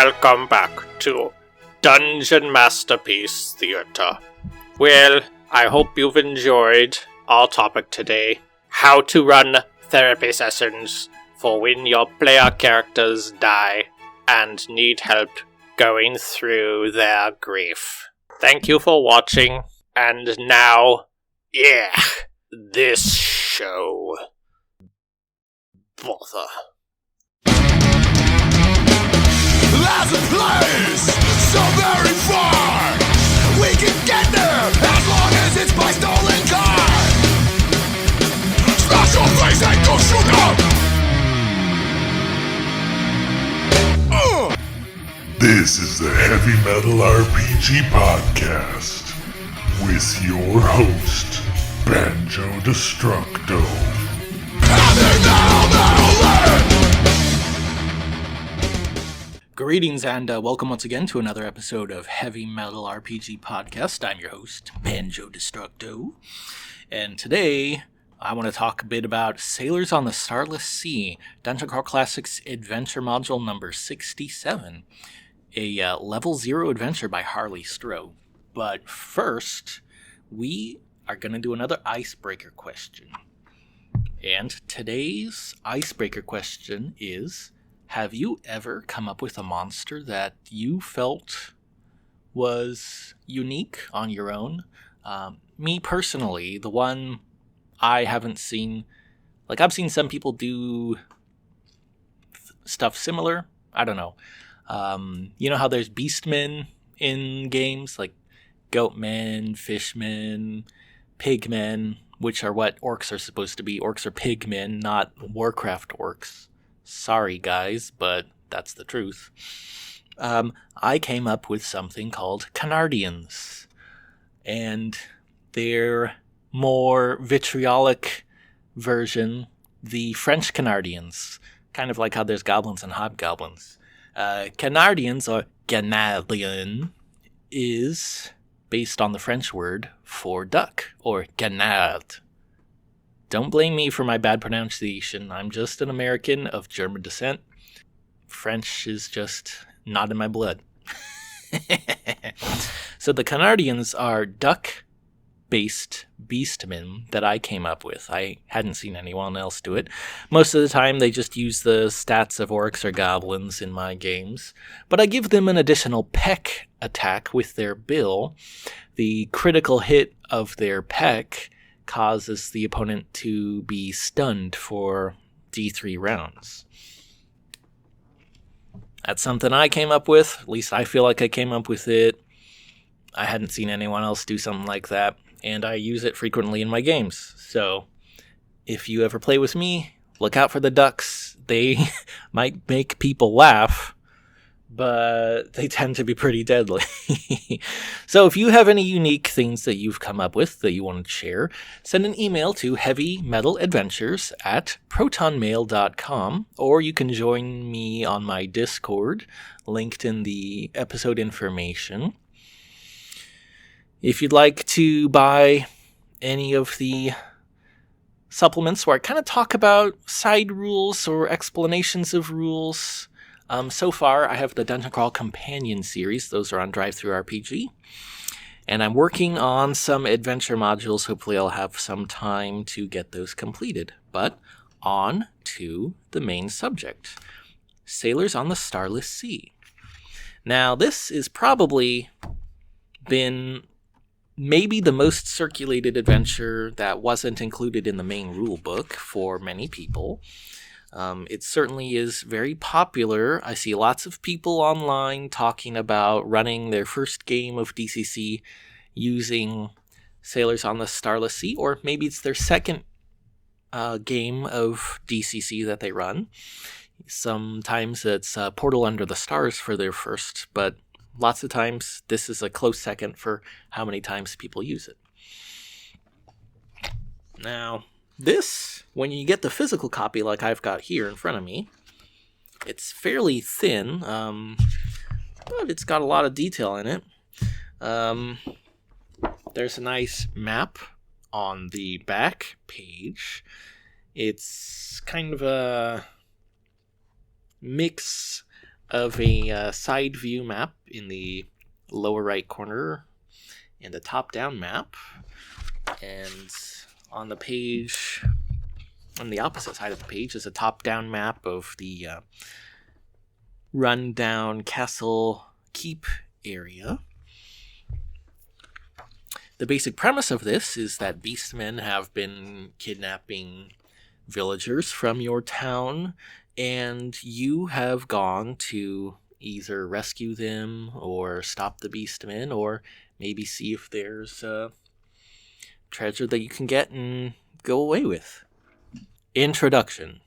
welcome back to Dungeon Masterpiece Theater. Well, I hope you've enjoyed our topic today, how to run therapy sessions for when your player characters die and need help going through their grief. Thank you for watching, and now, this show. Bother. There's a place so very far. We can get there as long as it's by stolen car. Smash your face and go shoot up. This is the Heavy Metal RPG Podcast with your host, Banjo Destructo. Greetings and welcome once again to another episode of Heavy Metal RPG Podcast. I'm your host, Banjo Destructo, and today I want to talk a bit about Sailors on the Starless Sea, Dungeon Crawl Classics Adventure Module number 67, a Level 0 adventure by Harley Stroh. But first, we are going to do another icebreaker question. And today's icebreaker question is, have you ever come up with a monster that you felt was unique on your own? Me personally, the one I haven't seen, I've seen some people do stuff similar. I don't know. You know how there's beastmen in games, like goatmen, fishmen, pigmen, which are what orcs are supposed to be. Orcs are pigmen, not Warcraft orcs. Sorry, guys, but that's the truth. I came up with something called Canardians, and their more vitriolic version, the French Canardians, kind of like how there's goblins and hobgoblins. Canardians, or Canardien, is based on the French word for duck, or canard. Don't blame me for my bad pronunciation. I'm just an American of German descent. French is just not in my blood. So the Canardians are duck-based beastmen that I came up with. I hadn't seen anyone else do it. Most of the time they just use the stats of orcs or goblins in my games. But I give them an additional peck attack with their bill. The critical hit of their peck causes the opponent to be stunned for D3 rounds. That's something I came up with. At least I feel like I came up with it. I hadn't seen anyone else do something like that, and I use it frequently in my games. So if you ever play with me, look out for the ducks. They might make people laugh, but they tend to be pretty deadly. So if you have any unique things that you've come up with that you want to share, send an email to heavymetaladventures@protonmail.com, or you can join me on my Discord, linked in the episode information. If you'd like to buy any of the supplements where I kind of talk about side rules or explanations of rules, so far, I have the Dungeon Crawl Companion series. Those are on DriveThruRPG. And I'm working on some adventure modules. Hopefully I'll have some time to get those completed. But on to the main subject. Sailors on the Starless Sea. Now, this has probably been maybe the most circulated adventure that wasn't included in the main rulebook for many people. It certainly is very popular. I see lots of people online talking about running their first game of DCC using Sailors on the Starless Sea, or maybe it's their second game of DCC that they run. Sometimes it's Portal Under the Stars for their first, but lots of times this is a close second for how many times people use it. Now, this, when you get the physical copy like I've got here in front of me, it's fairly thin, but it's got a lot of detail in it. There's a nice map on the back page. It's kind of a mix of a side view map in the lower right corner and a top-down map. And on the page, on the opposite side of the page, is a top-down map of the run-down castle keep area. The basic premise of this is that beastmen have been kidnapping villagers from your town, and you have gone to either rescue them or stop the beastmen, or maybe see if there's treasure that you can get and go away with. Introduction.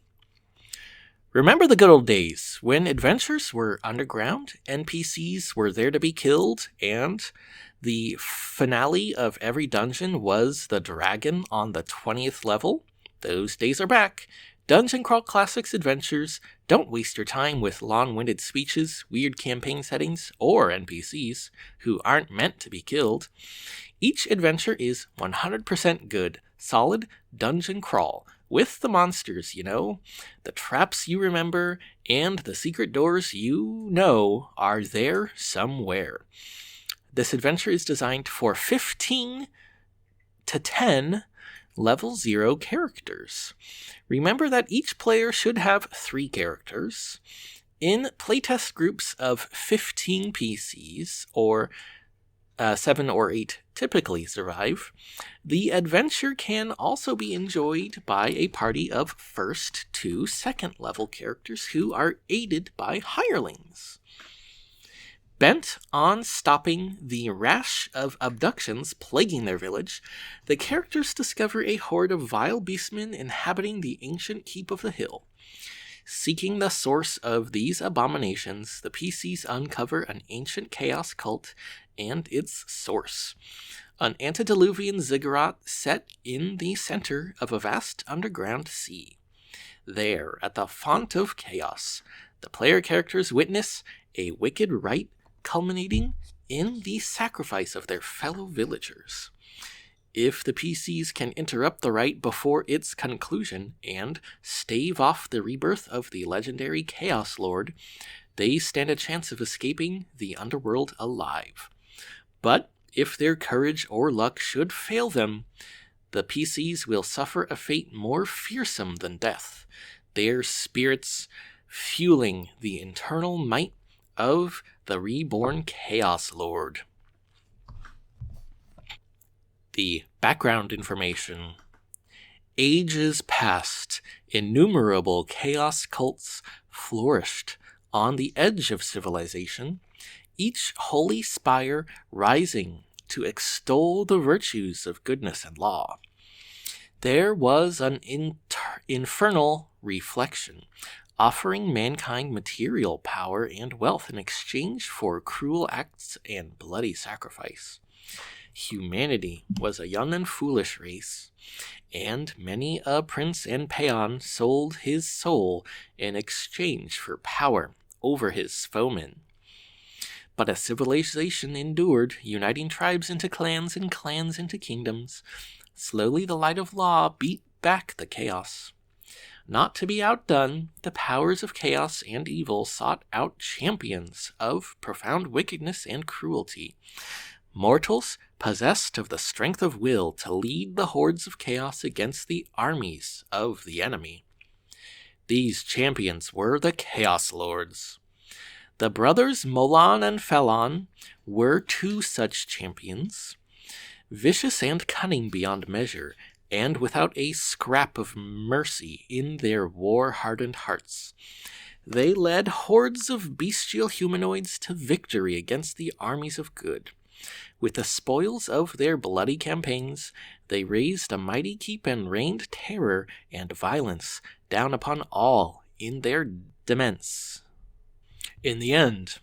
Remember the good old days when adventures were underground, NPCs were there to be killed, and the finale of every dungeon was the dragon on the 20th level? Those days are back. Dungeon Crawl Classics adventures don't waste your time with long-winded speeches, weird campaign settings, or NPCs who aren't meant to be killed. Each adventure is 100% good, solid dungeon crawl, with the monsters you know, the traps you remember, and the secret doors you know are there somewhere. This adventure is designed for 15 to 10 level 0 characters. Remember that each player should have 3 characters. In playtest groups of 15 PCs, or 7 or 8 typically survive, the adventure can also be enjoyed by a party of 1st to 2nd level characters who are aided by hirelings. Bent on stopping the rash of abductions plaguing their village, the characters discover a horde of vile beastmen inhabiting the ancient keep of the hill. Seeking the source of these abominations, the PCs uncover an ancient chaos cult and its source. An antediluvian ziggurat set in the center of a vast underground sea. There, at the font of chaos, the player characters witness a wicked rite culminating in the sacrifice of their fellow villagers. If the PCs can interrupt the rite before its conclusion and stave off the rebirth of the legendary Chaos Lord, they stand a chance of escaping the underworld alive. But if their courage or luck should fail them, the PCs will suffer a fate more fearsome than death, their spirits fueling the internal might of the reborn Chaos Lord. The background information. Ages past, innumerable chaos cults flourished on the edge of civilization, each holy spire rising to extol the virtues of goodness and law. There was an infernal reflection, offering mankind material power and wealth in exchange for cruel acts and bloody sacrifice. Humanity was a young and foolish race, and many a prince and peon sold his soul in exchange for power over his foemen. But as civilization endured, uniting tribes into clans and clans into kingdoms, slowly the light of law beat back the chaos. Not to be outdone, the powers of chaos and evil sought out champions of profound wickedness and cruelty. Mortals possessed of the strength of will to lead the hordes of chaos against the armies of the enemy. These champions were the Chaos Lords. The brothers Molan and Felon were 2 such champions, vicious and cunning beyond measure, and without a scrap of mercy in their war-hardened hearts. They led hordes of bestial humanoids to victory against the armies of good. With the spoils of their bloody campaigns, they raised a mighty keep and rained terror and violence down upon all in their demesne. In the end,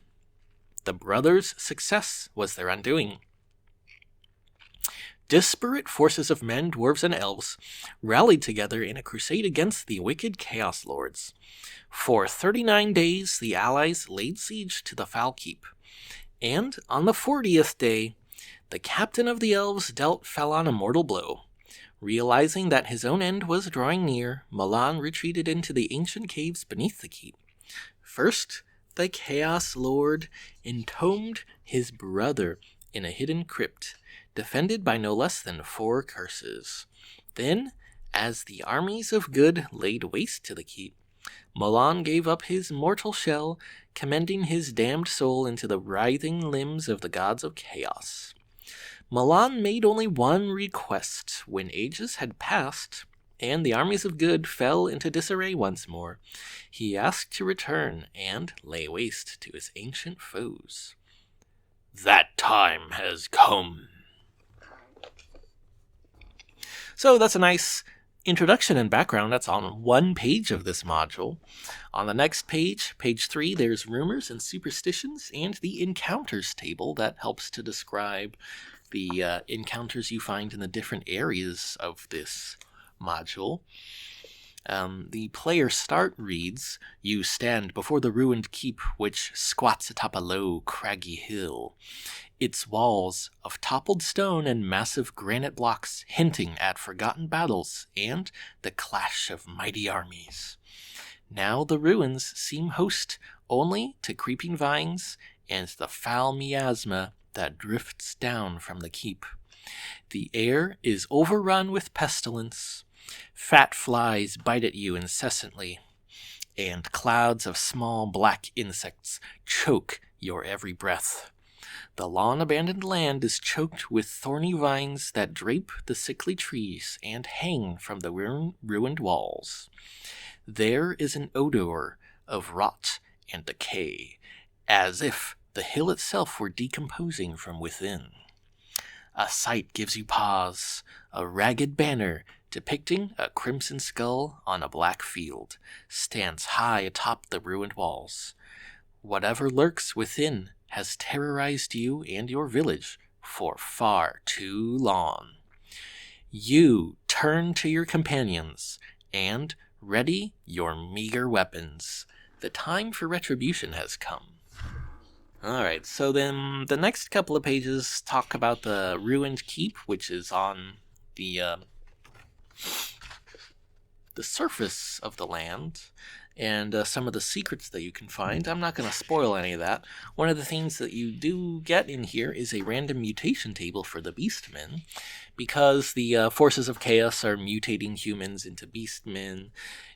the brothers' success was their undoing. Disparate forces of men, dwarves, and elves rallied together in a crusade against the wicked Chaos Lords. For 39 days, the allies laid siege to the Foul Keep, and on the 40th day, the captain of the elves dealt Felon a mortal blow. Realizing that his own end was drawing near, Milan retreated into the ancient caves beneath the keep. First, the Chaos Lord entombed his brother in a hidden crypt, defended by no less than 4 curses. Then, as the armies of good laid waste to the keep, Mulan gave up his mortal shell, commending his damned soul into the writhing limbs of the gods of chaos. Mulan made only one request when ages had passed, and the armies of good fell into disarray once more. He asked to return and lay waste to his ancient foes. That time has come. So that's a nice introduction and background. That's on one page of this module. On the next page, page 3, there's rumors and superstitions and the encounters table that helps to describe the encounters you find in the different areas of this module. The player start reads, "You stand before the ruined keep, which squats atop a low, craggy hill. Its walls of toppled stone and massive granite blocks hinting at forgotten battles and the clash of mighty armies. Now the ruins seem host only to creeping vines and the foul miasma that drifts down from the keep. The air is overrun with pestilence. Fat flies bite at you incessantly, and clouds of small black insects choke your every breath. The long-abandoned land is choked with thorny vines that drape the sickly trees and hang from the ruined walls. There is an odor of rot and decay, as if the hill itself were decomposing from within. A sight gives you pause, a ragged banner depicting a crimson skull on a black field stands high atop the ruined walls. Whatever lurks within has terrorized you and your village for far too long. You turn to your companions and ready your meager weapons. The time for retribution has come." Alright, so then the next couple of pages talk about the ruined keep, which is on the surface of the land, and some of the secrets that you can find. I'm not going to spoil any of that. One of the things that you do get in here is a random mutation table for the Beastmen, because the forces of chaos are mutating humans into Beastmen.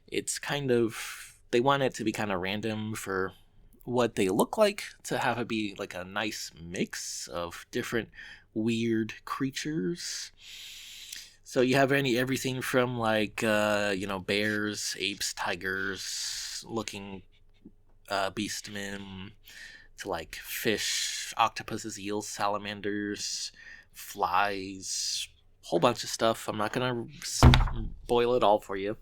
It's kind of, they want it to be kind of random for what they look like, to have it be like a nice mix of different weird creatures. So you have everything from like, bears, apes, tigers, looking beastmen, to like fish, octopuses, eels, salamanders, flies, whole bunch of stuff. I'm not going to boil it all for you.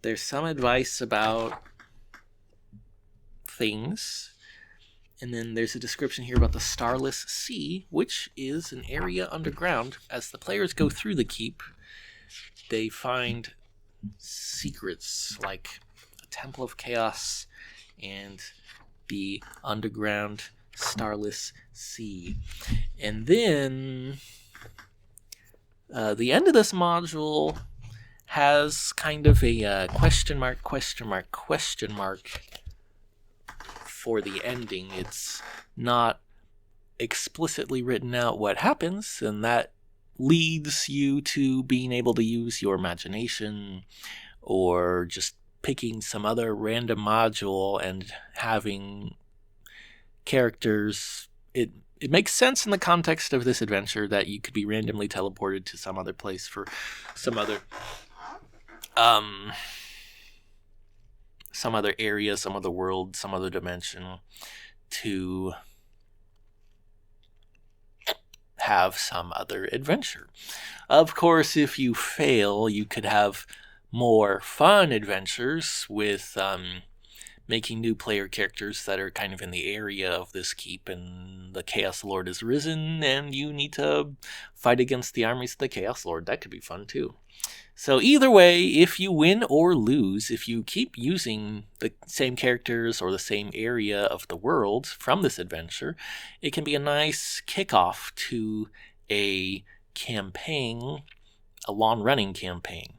There's some advice about things. And then there's a description here about the Starless Sea, which is an area underground. As the players go through the keep, they find secrets like a Temple of Chaos and the underground Starless Sea. And then the end of this module has kind of a question mark for the ending. It's not explicitly written out what happens, and that leads you to being able to use your imagination or just picking some other random module and having characters. It makes sense in the context of this adventure that you could be randomly teleported to some other place for some other area, some other world, some other dimension, to have some other adventure. Of course, if you fail, you could have more fun adventures with making new player characters that are kind of in the area of this keep, and the Chaos Lord is risen, and you need to fight against the armies of the Chaos Lord. That could be fun too. So either way, if you win or lose, if you keep using the same characters or the same area of the world from this adventure, it can be a nice kickoff to a campaign a long-running campaign.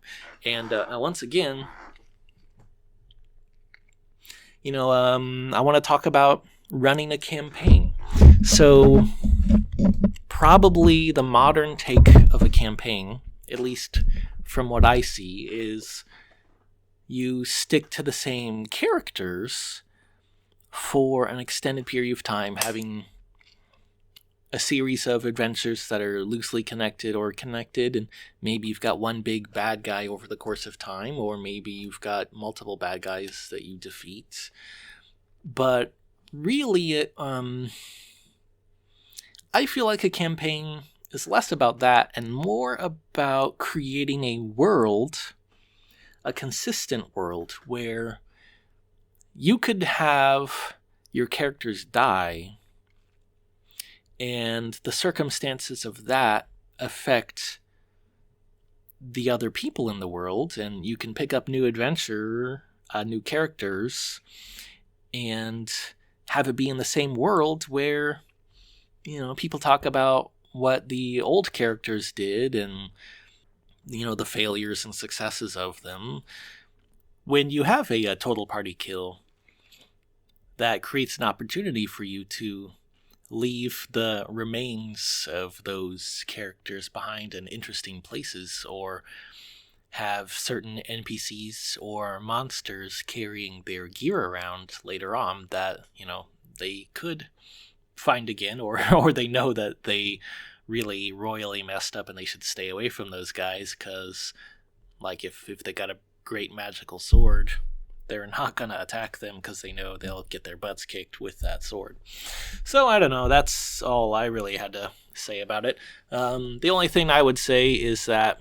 And once again, I want to talk about running a campaign. So probably the modern take of a campaign, at least from what I see, is you stick to the same characters for an extended period of time, having a series of adventures that are loosely connected or connected, and maybe you've got one big bad guy over the course of time, or maybe you've got multiple bad guys that you defeat. But really, I feel like a campaign is less about that and more about creating a world, a consistent world, where you could have your characters die, and the circumstances of that affect the other people in the world, and you can pick up new adventure, new characters, and have it be in the same world where, people talk about what the old characters did and, the failures and successes of them. When you have a total party kill, that creates an opportunity for you to leave the remains of those characters behind in interesting places, or have certain NPCs or monsters carrying their gear around later on that, they could find again, or they know that they really royally messed up and they should stay away from those guys, because, like, if they got a great magical sword, they're not going to attack them because they know they'll get their butts kicked with that sword. So, I don't know. That's all I really had to say about it. The only thing I would say is that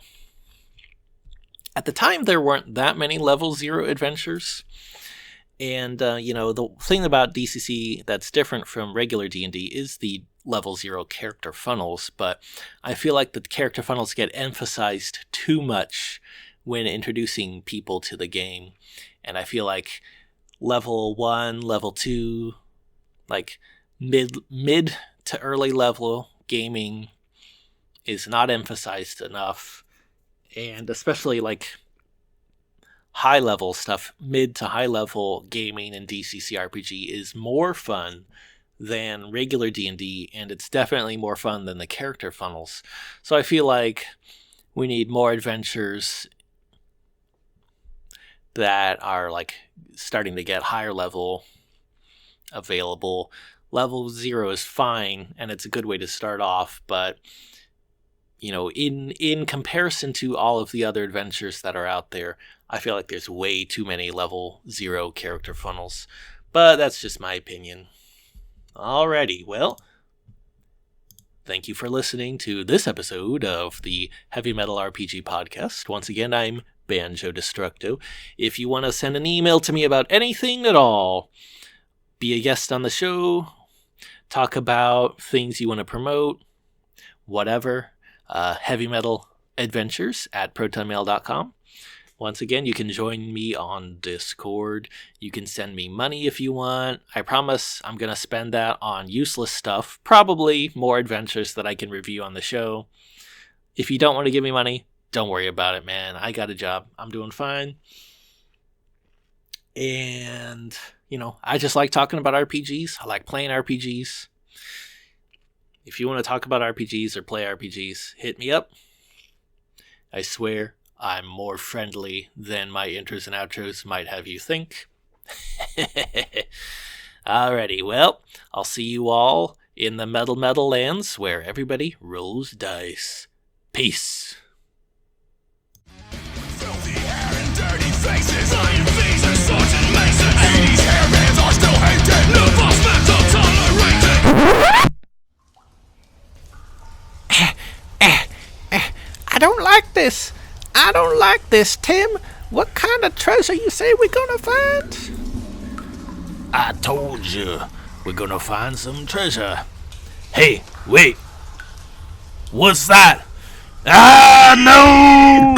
at the time, there weren't that many level 0 adventures. And, the thing about DCC that's different from regular D&D is the level 0 character funnels. But I feel like the character funnels get emphasized too much when introducing people to the game. And I feel like level 1, level 2, like mid to early level gaming is not emphasized enough. And especially like high level stuff, mid to high level gaming in DCC RPG is more fun than regular D&D, and it's definitely more fun than the character funnels. So I feel like we need more adventures that are like starting to get higher level available. Level 0 is fine, and it's a good way to start off, but in comparison to all of the other adventures that are out there, I feel like there's way too many level 0 character funnels. But that's just my opinion. Alrighty, well, thank you for listening to this episode of the Heavy Metal RPG Podcast. Once again, I'm Banjo Destructo. If you want to send an email to me about anything at all, be a guest on the show, talk about things you want to promote, whatever, heavymetaladventures@protonmail.com. Once again, you can join me on Discord. You can send me money if you want. I promise I'm going to spend that on useless stuff, probably more adventures that I can review on the show. If you don't want to give me money, don't worry about it, man. I got a job. I'm doing fine. And, I just like talking about RPGs. I like playing RPGs. If you want to talk about RPGs or play RPGs, hit me up. I swear I'm more friendly than my intros and outros might have you think. Alrighty, well, I'll see you all in the Metal lands where everybody rolls dice. Peace. Filthy hair and dirty faces, iron fiends and swords and maces. 80s hairbands are still hated, no boss men are tolerated. I don't like this, Tim. What kind of treasure you say we're gonna find? I told you, we're gonna find some treasure. Hey, wait. What's that? Ah, no!